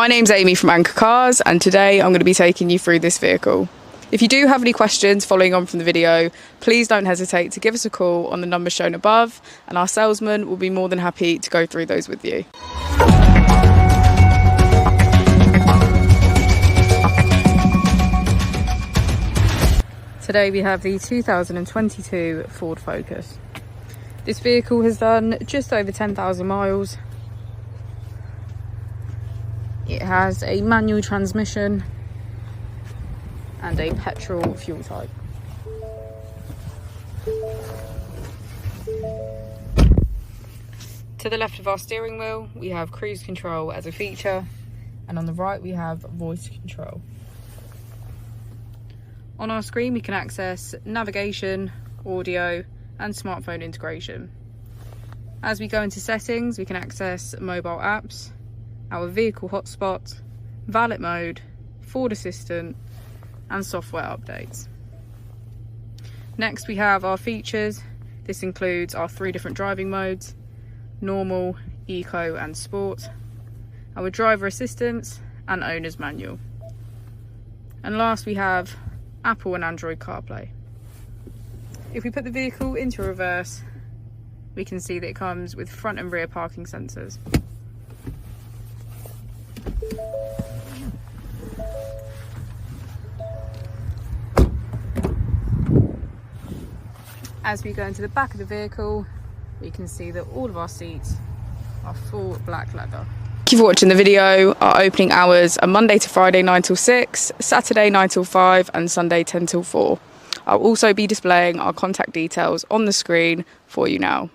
My name's Amy from Anchor Cars, and today I'm going to be taking you through this vehicle. If you do have any questions following on from the video, please don't hesitate to give us a call on the number shown above, and our salesman will be more than happy to go through those with you. Today we have the 2022 Ford Focus. This vehicle has done just over 10,000 miles. It has a manual transmission and a petrol fuel type. To the left of our steering wheel, we have cruise control as a feature, and on the right we have voice control. On our screen we can access navigation, audio and smartphone integration. As we go into settings, we can access mobile apps, our vehicle hotspot, valet mode, Ford Assistant and software updates. Next we have our features. This includes our 3 different driving modes: normal, eco and sport, our driver assistance and owner's manual. And last we have Apple and Android CarPlay. If we put the vehicle into reverse, we can see that it comes with front and rear parking sensors. As we go into the back of the vehicle, we can see that all of our seats are full black leather. Thank you for watching the video. Our opening hours are Monday to Friday 9 till 6, Saturday 9 till 5 and Sunday 10 till 4. I'll also be displaying our contact details on the screen for you now.